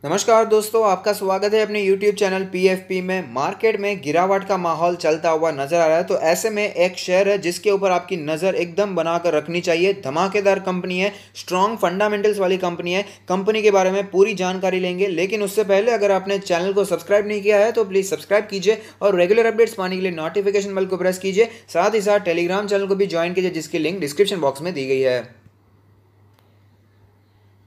नमस्कार दोस्तों, आपका स्वागत है अपने YouTube चैनल PFP में। मार्केट में गिरावट का माहौल चलता हुआ नजर आ रहा है, तो ऐसे में एक शेयर है जिसके ऊपर आपकी नज़र एकदम बनाकर रखनी चाहिए। धमाकेदार कंपनी है, स्ट्रॉन्ग फंडामेंटल्स वाली कंपनी है। कंपनी के बारे में पूरी जानकारी लेंगे, लेकिन उससे पहले अगर आपने चैनल को सब्सक्राइब नहीं किया है तो प्लीज़ सब्सक्राइब कीजिए और रेगुलर अपडेट्स पाने के लिए नोटिफिकेशन बेल को प्रेस कीजिए। साथ ही साथ टेलीग्राम चैनल को भी ज्वाइन कीजिए, जिसकी लिंक डिस्क्रिप्शन बॉक्स में दी गई है।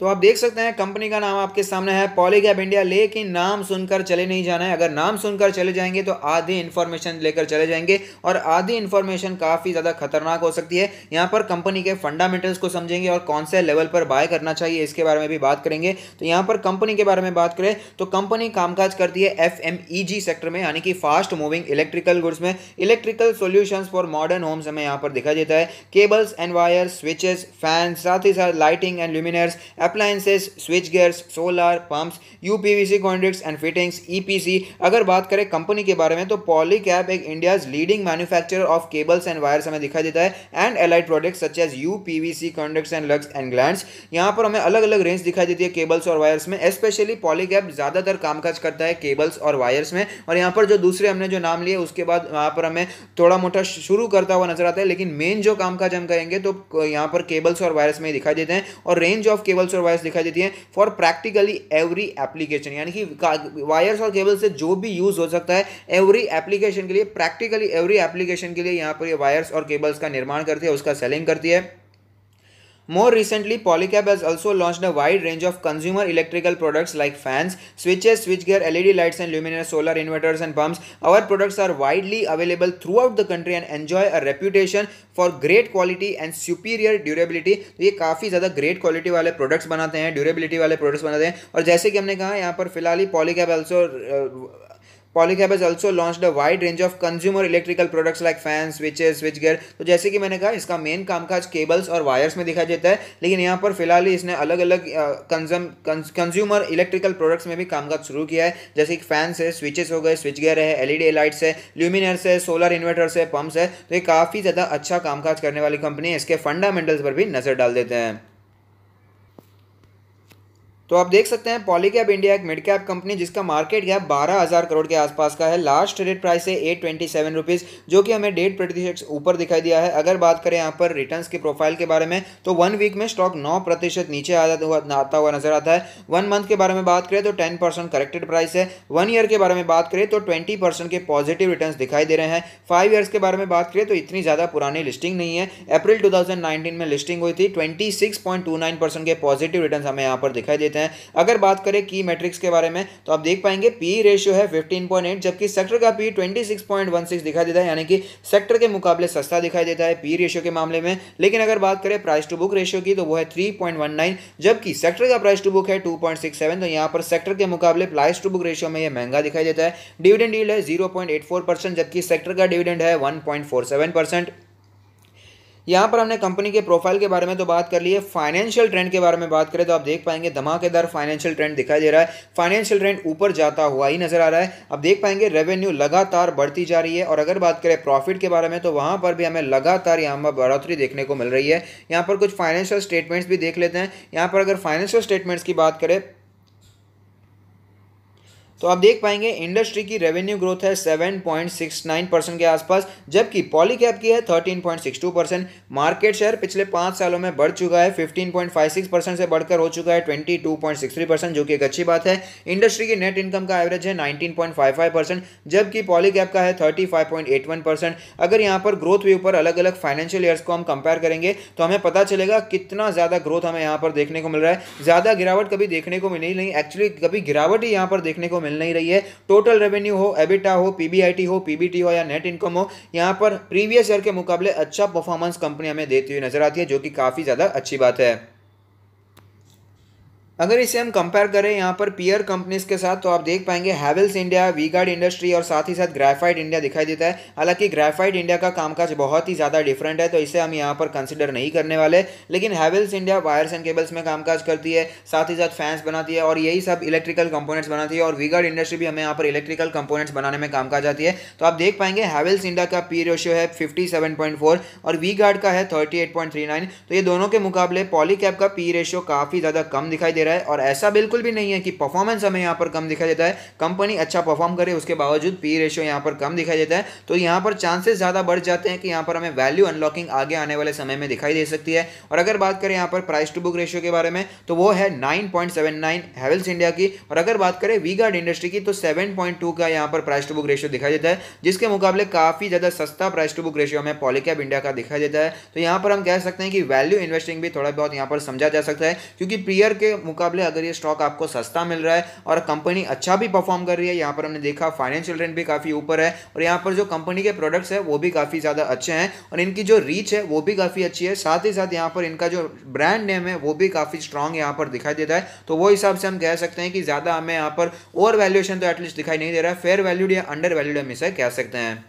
तो आप देख सकते हैं कंपनी का नाम आपके सामने है पॉलीकैब इंडिया, लेकिन नाम सुनकर चले नहीं जाना है। अगर नाम सुनकर चले जाएंगे तो आधी इन्फॉर्मेशन लेकर चले जाएंगे और आधी इन्फॉर्मेशन काफ़ी ज़्यादा खतरनाक हो सकती है। यहाँ पर कंपनी के फंडामेंटल्स को समझेंगे और कौन से लेवल पर बाय करना चाहिए इसके बारे में भी बात करेंगे। तो यहाँ पर कंपनी के बारे में बात करें तो कंपनी कामकाज करती है FMEG सेक्टर में, यानी कि फास्ट मूविंग इलेक्ट्रिकल गुड्स में। Electrical solutions for modern homes हमें यहाँ पर दिखाई देता है। Cables and wires, switches, fan, साथ ही साथ lighting and luminaires, appliances, switch gears, solar pumps, UPVC conduits and fittings, EPC। अगर बात करें कंपनी के बारे में तो पॉलीकैब एक India's leading manufacturer of cables and wires हमें दिखाई देता है and allied products such as UPVC conduits and lugs and glands. यहाँ पर हमें अलग अलग रेंज दिखाई देती है केबल्स और वायर्स में। स्पेशली पॉलीकैब ज़्यादातर कामकाज करता है केबल्स और वायर्स में। और यहाँ पर जो दूसरे हमने जो नाम लिए उसके बाद यहाँ पर हमें थोड़ा मोटा शुरू करता हुआ नजर आता है, लेकिन मेन जो कामकाज हम करेंगे तो यहाँ पर केबल्स और वायर्स में दिखाई देते हैं। और रेंज ऑफ केबल्स और वायर्स दिखाई देती है फॉर प्रैक्टिकली एवरी एप्लीकेशन, यानी कि वायर्स और केबल से जो भी यूज हो सकता है एवरी एप्लीकेशन के लिए, प्रैक्टिकली एवरी एप्लीकेशन के लिए यहाँ पर ये वायर्स और केबल्स का निर्माण करती है, उसका सेलिंग करती है। More recently, Polycab has also launched a wide range of consumer electrical products like fans, switches, switchgear, LED lights and luminaires, solar inverters and pumps. Our products are widely available throughout the country and enjoy a reputation for great quality and superior durability. तो ये काफ़ी ज़्यादा great quality वाले products बनाते हैं, durability वाले products बनाते हैं। और जैसे कि हमने कहा यहाँ पर फिलहाल ही Polycab has also launched a wide range of consumer electrical products like fans, switches, switchgear। तो जैसे कि मैंने कहा इसका मेन कामकाज केबल्स और वायर्स में दिखाई देता है, लेकिन यहाँ पर फिलहाल ही इसने अलग अलग कंज्यूमर इलेक्ट्रिकल प्रोडक्ट्स में भी कामकाज शुरू किया है, जैसे कि फैंस है, स्विचेस हो गए, स्विच गियर है, LED लाइट्स है, ल्यूमिनर्स है, सोलर इन्वर्टर्स है, पंप्स है। तो ये काफ़ी ज़्यादा अच्छा कामकाज करने वाली कंपनी है। इसके फंडामेंटल्स पर भी नज़र डाल देते हैं। तो आप देख सकते हैं पॉलीकैब इंडिया एक मिड कैप कंपनी जिसका मार्केट कैप 12,000 करोड़ के आसपास का है। लास्ट ट्रेडेड प्राइस है 827 रुपीज़, जो कि हमें 1.5% ऊपर दिखाई दिया है। अगर बात करें यहाँ पर रिटर्न्स के प्रोफाइल के बारे में तो 1 वीक में स्टॉक 9% नीचे आता हुआ नजर आता है। 1 मंथ के बारे में बात करें तो 10% करेक्टेड प्राइस है। 1 ईयर के बारे में बात करें तो 20% के पॉजिटिव रिटर्न्स दिखाई दे रहे हैं। 5 ईयर्स के बारे में बात करें तो इतनी ज़्यादा पुरानी लिस्टिंग नहीं है। अप्रैल 2019 में लिस्टिंग हुई थी। 26.29% के पॉजिटिव रिटर्न्स हमें यहाँ पर दिखाई देते हैं। अगर बात करें की मैट्रिक्स के बारे में तो आप देख पाएंगे पी रेशियो है 15.8, जबकि सेक्टर का पी 26.16 दिखाई देता है, यानी कि सेक्टर के मुकाबले सस्ता दिखाई देता है पी रेशियो के मामले में। लेकिन अगर बात करें प्राइस टू बुक रेशियो की तो वो है 3.19, जबकि सेक्टर का प्राइस टू बुक है 2.67। तो यहाँ पर सेक्टर के मुकाबले प्राइस टू बुक रेशियो में ये महंगा दिखाई देता है। डिविडेंड यील्ड है 0.84%, जबकि सेक्टर का डिविडेंड है 1.47%। यहाँ पर हमने कंपनी के प्रोफाइल के बारे में तो बात कर ली है। फाइनेंशियल ट्रेंड के बारे में बात करें तो आप देख पाएंगे धमाकेदार फाइनेंशियल ट्रेंड दिखाई दे रहा है। फाइनेंशियल ट्रेंड ऊपर जाता हुआ ही नजर आ रहा है। आप देख पाएंगे रेवेन्यू लगातार बढ़ती जा रही है। और अगर बात करें प्रॉफिट के बारे में तो वहाँ पर भी हमें लगातार यहाँ पर बढ़ोतरी देखने को मिल रही है। यहाँ पर कुछ फाइनेंशियल स्टेटमेंट्स भी देख लेते हैं। यहाँ पर अगर फाइनेंशियल स्टेटमेंट्स की बात करें तो आप देख पाएंगे इंडस्ट्री की रेवेन्यू ग्रोथ है 7.69% के आसपास, जबकि पॉलीकैब की है 13.62%। मार्केट शेयर पिछले 5 सालों में बढ़ चुका है, 15.56% से बढ़कर हो चुका है 22.63%, जो कि एक अच्छी बात है। इंडस्ट्री की नेट इनकम का एवरेज है 19.55%, जबकि पॉलीकैब का है 35.81%। अगर यहाँ पर ग्रोथ व्यू पर अलग अलग फाइनेंशियल ईयर्स को हम कंपेयर करेंगे तो हमें पता चलेगा कितना ज़्यादा ग्रोथ हमें यहाँ पर देखने को मिल रहा है। ज़्यादा गिरावट कभी देखने को मिली नहीं, एक्चुअली कभी गिरावट ही यहाँ पर देखने को मिल नहीं रही है। टोटल रेवेन्यू हो, एबिटा हो, पीबीआईटी हो, पीबीटी हो या नेट इनकम हो, यहाँ पर प्रीवियस ईयर के मुकाबले अच्छा परफॉर्मेंस कंपनी हमें देती हुई नजर आती है, जो कि काफी ज्यादा अच्छी बात है। अगर इसे हम कंपेयर करें यहाँ पर पीयर कंपनीज के साथ तो आप देख पाएंगे हैवेल्स इंडिया, वी-गार्ड इंडस्ट्री और साथ ही साथ ग्रेफाइट इंडिया दिखाई देता है। हालांकि ग्रेफाइट इंडिया का कामकाज बहुत ही ज़्यादा डिफरेंट है, तो इसे हम यहाँ पर कंसिडर नहीं करने वाले। लेकिन Havells India wires and cables में कामकाज करती है, साथ ही साथ फैंस बनाती है और यही सब इलेक्ट्रिकल कंपोनेंट्स बनाती है। और वी-गार्ड इंडस्ट्री भी हमें यहाँ पर इलेक्ट्रिकल कंपोनेंट्स बनाने में कामकाज आती है। तो आप देख पाएंगे हैवेल्स इंडिया का पी रेशियो है 57.4 और वी-गार्ड का है 38.39। तो ये दोनों के मुकाबले पॉलीकैब का पी रेशियो काफ़ी ज़्यादा कम दिखाई दे रहा है, और ऐसा बिल्कुल भी नहीं है कि परफॉर्मेंस हमें यहाँ पर कम दिखाई देता है, कंपनी अच्छा परफॉर्म करे उसके बावजूद पी रेशियो यहाँ पर कम दिखाई देता है, तो यहाँ पर चांसेस ज़्यादा बढ़ जाते हैं कि यहाँ पर हमें वैल्यू अनलॉकिंग आगे आने वाले समय में दिखाई दे सकती है। और अगर बात करें यहाँ पर प्राइस टू बुक रेशियो के बारे में तो वो है 9.79 हैवेल्स इंडिया की, और अगर बात करें वी-गार्ड इंडस्ट्री की तो 7.2 का यहाँ पर प्राइस टू बुक रेशियो दिखाई देता है, जिसके मुकाबले काफ़ी ज़्यादा सस्ता प्राइस टू बुक रेशियो हमें पॉलीकैब इंडिया का दिखाई देता है। तो यहाँ पर हम कह सकते हैं कि वैल्यू इन्वेस्टिंग भी थोड़ा बहुत यहाँ पर समझा जा सकता है, क्योंकि पीयर के मुकाबले अगर ये स्टॉक आपको सस्ता मिल रहा है और कंपनी अच्छा भी परफॉर्म कर रही है, यहाँ पर हमने देखा फाइनेंशियल ट्रेंड भी काफ़ी ऊपर है, और यहाँ पर जो कंपनी के प्रोडक्ट्स है वो भी काफ़ी ज़्यादा अच्छे हैं, और इनकी जो रीच है वो भी काफ़ी अच्छी है, साथ ही साथ यहाँ पर इनका जो ब्रांड नेम है वो भी काफ़ी स्ट्रांग यहाँ पर दिखाई देता है। तो वो हिसाब से हम कह सकते हैं कि ज़्यादा हमें यहाँ पर ओवर वैल्यूएशन तो एटलीस्ट दिखाई नहीं दे रहा है, फेयर वैल्यूड या अंडर वैल्यूड हम इसे कह सकते हैं।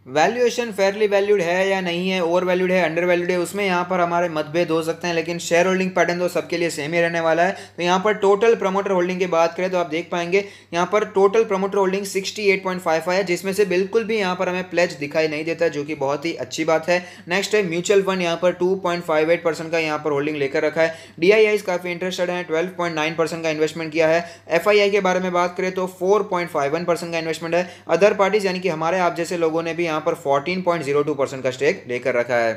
वैल्यूएशन फेयरली वैल्यूड है या नहीं है, ओवर वैल्यूड है, अंडर वैल्यूड है, उसमें यहाँ पर हमारे मतभेद हो सकते हैं, लेकिन शेयर होल्डिंग पैटर्न तो सबके लिए सेम ही रहने वाला है। तो यहाँ पर टोटल प्रमोटर होल्डिंग की बात करें तो आप देख पाएंगे यहाँ पर टोटल प्रमोटर होल्डिंग 68.55 है, जिसमें से बिल्कुल भी यहाँ पर हमें प्लेज दिखाई नहीं देता, जो कि बहुत ही अच्छी बात है। नेक्स्ट है म्यूचुअल फंड, यहाँ पर 2.58% का यहाँ पर होल्डिंग लेकर रखा है। DIIs काफ़ी इंटरेस्टेड है, 12.9% का इन्वेस्टमेंट किया है। FII के बारे में बात करें तो 4.51% का इन्वेस्टमेंट है। अदर पार्टीज यानी कि हमारे आप जैसे लोगों ने भी यहाँ पर 14.02% का स्टेक लेकर रखा है।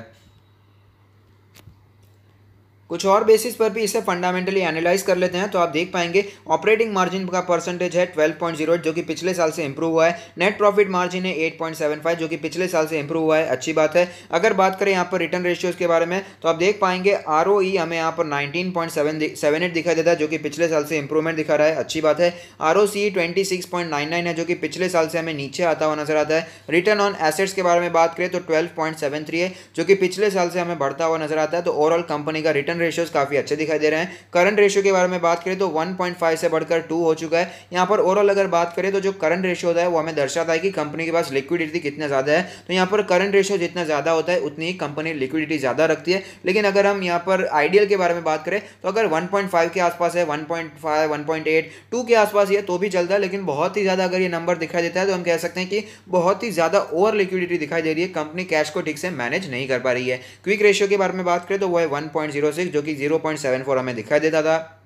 कुछ और बेसिस पर भी इसे फंडामेंटली एनालाइज कर लेते हैं तो आप देख पाएंगे ऑपरेटिंग मार्जिन का परसेंटेज है 12.08 जो कि पिछले साल से इंप्रूव हुआ है। नेट प्रॉफिट मार्जिन है 8.75 जो कि पिछले साल से इंप्रूव हुआ है, अच्छी बात है। अगर बात करें यहाँ पर रिटर्न रेशियोज के बारे में तो आप देख पाएंगे ROE हमें यहाँ पर 19.78 दिखाई देता है, जो कि पिछले साल से इंप्रूवमेंट दिखा रहा है, अच्छी बात है। ROCE 26.99 है, जो कि पिछले साल से हमें नीचे आता हुआ नजर आता है। रिटर्न ऑन एसेट्स के बारे में बात करें तो 12.73 है, जो कि पिछले साल से हमें बढ़ता हुआ नजर आता है। तो ओवरऑल कंपनी का रिटर्न रेशियोज काफी अच्छे दिखाई दे रहे हैं। करंट रेशियो के बारे में बात करें तो 1.5 से बढ़कर 2 हो चुका है। यहाँ पर ओवरऑल अगर बात करें तो जो करंट रेशियो होता है वो हमें दर्शाता है कि कंपनी के पास लिक्विडिटी कितना ज्यादा है। तो यहाँ पर करंट रेशियो जितना ज्यादा होता है उतनी ही कंपनी लिक्विडिटी ज्यादा रखती है। लेकिन अगर हम यहाँ पर आइडियल के बारे में बात करें तो अगर 1.5 के आसपास है, 1.5, 1.8, 2 के आसपास ये तो भी चलता है, लेकिन बहुत ही ज्यादा अगर ये नंबर दिखाई देता है तो हम कह सकते हैं कि बहुत ही ज्यादा ओवर लिक्विडिटी दिखाई दे रही है, कंपनी कैश को ठीक से मैनेज नहीं कर पा रही है। क्विक रेशियो के बारे में बात करें तो वो है 1.06 जो कि 0.74 हमें दिखाई देता था।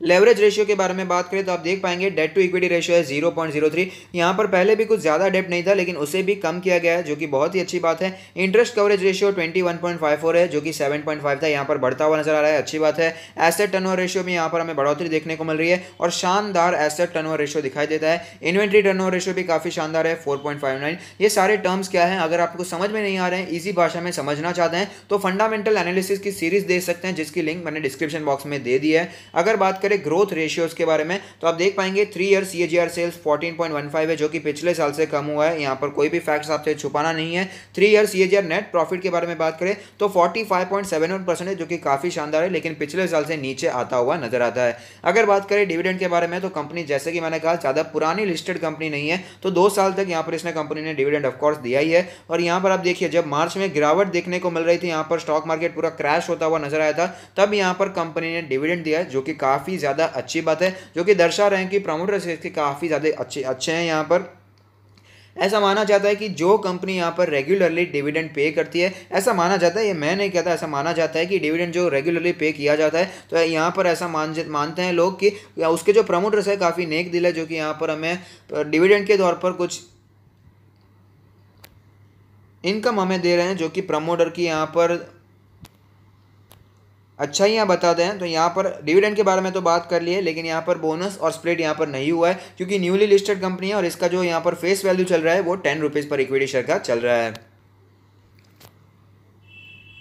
लेवरेज रेशियो के बारे में बात करें तो आप देख पाएंगे डेट टू इक्विटी रेशियो है 0.03। यहाँ पर पहले भी कुछ ज़्यादा डेट नहीं था लेकिन उसे भी कम किया गया है, जो कि बहुत ही अच्छी बात है। इंटरेस्ट कवरेज रेशियो 21.54 है, जो कि 7.5 था, यहाँ पर बढ़ता हुआ नजर आ रहा है, अच्छी बात है। एसेट टर्नओवर रेशियो में यहाँ पर हमें बढ़ोतरी देखने को मिल रही है और शानदार एसेट टर्नओवर रेशियो दिखाई देता है। इन्वेंट्री टर्नओवर रेशियो भी काफ़ी शानदार है, 4.59। ये सारे टर्म्स क्या है, अगर आपको समझ में नहीं आ रहे हैं, ईजी भाषा में समझना चाहते हैं तो फंडामेंटल एनालिसिस की सीरीज देख सकते हैं, जिसकी लिंक मैंने डिस्क्रिप्शन बॉक्स में दे दी है। अगर बात करें ग्रोथ रेशियोज के बारे में तो आप देख पाएंगे 3 ईयर CAGR सेल्स 14.15 है, जो कि पिछले साल से कम हुआ है। यहाँ पर कोई भी फैक्ट्स आपसे छुपाना नहीं है। 3 ईयर CAGR नेट प्रॉफिट के बारे में बात करें तो 45.71% है, जो कि काफी शानदार है, लेकिन पिछले साल से नीचे आता हुआ नजर आता है। अगर बात करें डिविडेंड के बारे में तो कंपनी, जैसे कि मैंने कहा, ज्यादा पुरानी लिस्टेड कंपनी नहीं है, तो 2 साल तक यहाँ पर इसने कंपनी ने डिविडेंड ऑफकोर्स दिया ही है। और यहाँ पर आप देखिए जब मार्च में गिरावट देखने को मिल रही थी, यहाँ पर स्टॉक मार्केट पूरा क्रैश होता हुआ नजर आया था, तब यहाँ पर कंपनी ने डिविडेंड दिया है, जो कि काफी ज्यादा अच्छी बात है, जो कि दर्शा रहे हैं कि प्रमोटर्स इसके काफी ज्यादा अच्छे हैं। यहाँ पर ऐसा माना जाता है कि जो कंपनी यहाँ पर रेगुलरली डिविडेंड पे करती है, ऐसा माना जाता है, ये मैं नहीं कहता, ऐसा माना जाता है कि डिविडेंड जो रेगुलरली पे किया जाता है, तो यहाँ पर ऐसा मानते हैं लोग कि उसके जो प्रमोटर्स है काफ़ी नेक दिल है, जो कि यहाँ पर हमें डिविडेंड के तौर पर कुछ इनकम हमें दे रहे हैं, जो कि प्रमोटर की यहाँ पर अच्छा ही यहाँ बताते हैं। तो यहाँ पर डिविडेंड के बारे में तो बात कर ली है, लेकिन यहाँ पर बोनस और स्प्लिट यहाँ पर नहीं हुआ है, क्योंकि न्यूली लिस्टेड कंपनी है और इसका जो यहाँ पर फेस वैल्यू चल रहा है वो 10 रुपीज़ पर इक्विटी शेयर का चल रहा है।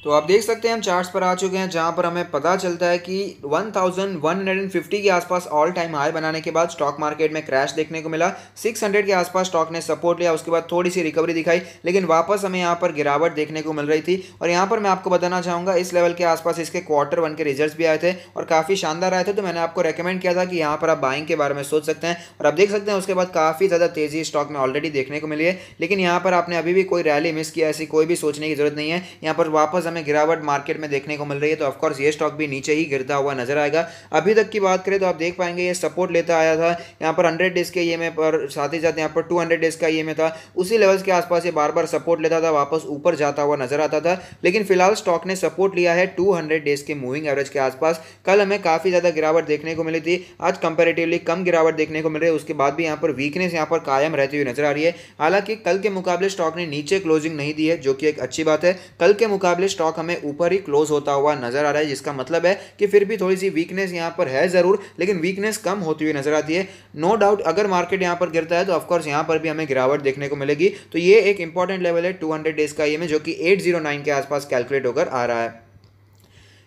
तो आप देख सकते हैं हम चार्ट्स पर आ चुके हैं, जहां पर हमें पता चलता है कि 1150 के आसपास ऑल टाइम हाई बनाने के बाद स्टॉक मार्केट में क्रैश देखने को मिला। 600 के आसपास स्टॉक ने सपोर्ट लिया, उसके बाद थोड़ी सी रिकवरी दिखाई, लेकिन वापस हमें यहां पर गिरावट देखने को मिल रही थी। और यहां पर मैं आपको बताना चाहूँगा इस लेवल के आसपास इसके Q1 के रिजल्ट भी आए थे और काफ़ी शानदार आए थे, तो मैंने आपको रेकमेंड किया था कि यहाँ पर आप बाइंग के बारे में सोच सकते हैं। और आप देख सकते हैं उसके बाद काफ़ी ज़्यादा तेज़ी स्टॉक में ऑलरेडी देखने को मिली है, लेकिन यहाँ पर आपने अभी भी कोई रैली मिस किया, ऐसी कोई भी सोचने की जरूरत नहीं है। यहाँ पर वापस हमें हमें गिरावट मार्केट में देखने को मिल रही है, तो ऑफकोर्स ये स्टॉक भी नीचे ही गिरता हुआ नजर आएगा। अभी तक की बात करें तो आप देख पाएंगे ये सपोर्ट लेता आया था यहाँ पर 100 डेज के ईएमए पर, साथ ही साथ यहाँ पर 200 डेज का ईएमए था, उसी लेवल्स के आसपास ये बार बार सपोर्ट लेता था, वापस ऊपर जाता हुआ नजर आता था। लेकिन फिलहाल स्टॉक ने सपोर्ट लिया है 200 डेज के मूविंग एवरेज के आसपास। कल हमें काफी ज्यादा गिरावट देखने को मिली थी, आज कंपैरेटिवली कम गिरावट देखने को मिल रही है। उसके बाद भी यहाँ पर वीकनेस यहाँ पर कायम रहती हुई नजर आ रही है। हालांकि कल के मुकाबले स्टॉक ने नीचे क्लोजिंग नहीं दी है, जो कि एक अच्छी बात है। कल के मुकाबले स्टॉक हमें ऊपर ही क्लोज होता हुआ नजर आ रहा है, जिसका मतलब है कि फिर भी थोड़ी सी वीकनेस यहाँ पर है जरूर, लेकिन वीकनेस कम होती हुई नजर आती है। नो डाउट अगर मार्केट यहाँ पर गिरता है तो ऑफकोर्स यहाँ पर भी हमें गिरावट देखने को मिलेगी। तो ये एक इंपॉर्टेंट लेवल है 200 डेज का ईएमए, जो कि 809 के आसपास कैलकुलेट होकर आ रहा है।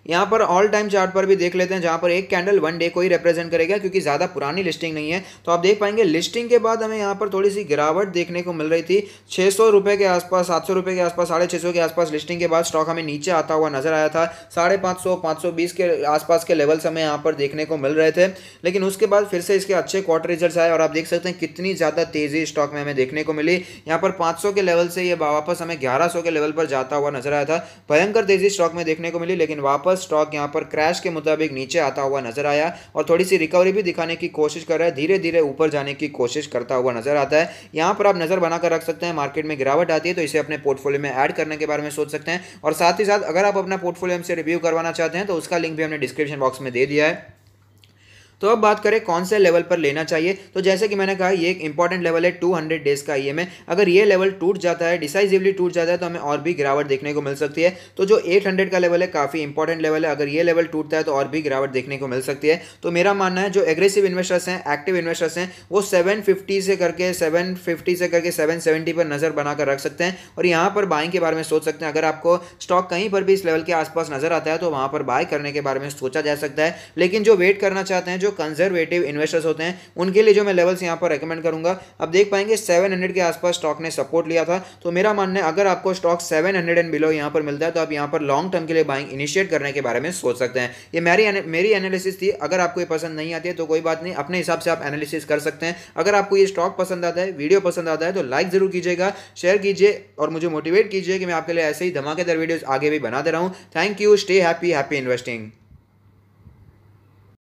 यहाँ पर ऑल टाइम चार्ट पर भी देख लेते हैं, जहाँ पर एक कैंडल वन डे को ही रिप्रेजेंट करेगा, क्योंकि ज़्यादा पुरानी लिस्टिंग नहीं है। तो आप देख पाएंगे लिस्टिंग के बाद हमें यहाँ पर थोड़ी सी गिरावट देखने को मिल रही थी, 600 रुपये के आसपास, 700 रुपये के आसपास, 650 के आसपास लिस्टिंग के बाद स्टॉक हमें नीचे आता हुआ नजर आया था। 550, 520 के आसपास के लेवल्स हमें यहाँ पर देखने को मिल रहे थे। लेकिन उसके बाद फिर से इसके अच्छे क्वार्टर रिजल्ट्स आए और आप देख सकते हैं कितनी ज़्यादा तेज़ी स्टॉक में हमें देखने को मिली। यहाँ पर 500 के लेवल से ये वापस हमें 1100 के लेवल पर जाता हुआ नजर आया था। भयंकर तेज़ी स्टॉक में देखने को मिली, लेकिन वापस स्टॉक यहाँ पर क्रैश के मुताबिक नीचे आता हुआ नजर आया और थोड़ी सी रिकवरी भी दिखाने की कोशिश कर रहा है, धीरे धीरे ऊपर जाने की कोशिश करता हुआ नजर आता है। यहां पर आप नजर बनाकर रख सकते हैं, मार्केट में गिरावट आती है तो इसे अपने पोर्टफोलियो में ऐड करने के बारे में सोच सकते हैं। और साथ ही साथ अगर आप अपना पोर्टफोलियो हमसे रिव्यू करवाना चाहते हैं तो उसका लिंक भी हमने डिस्क्रिप्शन बॉक्स में दे दिया है। तो अब बात करें कौन से लेवल पर लेना चाहिए, तो जैसे कि मैंने कहा ये एक इंपॉर्टेंट लेवल है 200 डेज का ईएमए। अगर ये लेवल टूट जाता है, डिसाइसिवली टूट जाता है, तो हमें और भी गिरावट देखने को मिल सकती है। तो जो 800 का लेवल है काफ़ी इंपॉर्टेंट लेवल है, अगर ये लेवल टूटता है तो और भी गिरावट देखने को मिल सकती है। तो मेरा मानना है जो एग्रेसिव इन्वेस्टर्स हैं, एक्टिव इन्वेस्टर्स हैं, वो 750 से करके 770 पर नज़र बनाकर रख सकते हैं और यहाँ पर बाइंग के बारे में सोच सकते हैं। अगर आपको स्टॉक कहीं पर भी इस लेवल के आसपास नजर आता है तो वहाँ पर बाय करने के बारे में सोचा जा सकता है। लेकिन जो वेट करना चाहते हैं, जो कंजर्वेटिव इन्वेस्टर्स होते हैं, उनके लिए जो मैं लेवल्स यहां पर रेकमेंड करूंगा, अब देख पाएंगे 700 के आसपास स्टॉक ने सपोर्ट लिया था। तो मेरा मानना है अगर आपको स्टॉक 700 एंड बिलो यहां पर मिलता है तो आप यहां पर लॉन्ग टर्म के लिए बाइंग इनिशिएट करने के बारे में सोच सकते हैं। ये मेरी एनालिसिस थी। अगर आपको ये पसंद नहीं आती है तो कोई बात नहीं, अपने हिसाब से आप एनालिसिस कर सकते हैं। अगर आपको ये स्टॉक पसंद आता है, वीडियो पसंद आता है, तो लाइक जरूर कीजिएगा, शेयर कीजिए और मुझे मोटिवेट कीजिए कि मैं आपके लिए ऐसे ही धमाकेदार वीडियोस आगे भी बनाते रहूं। Thank you, stay happy, happy investing.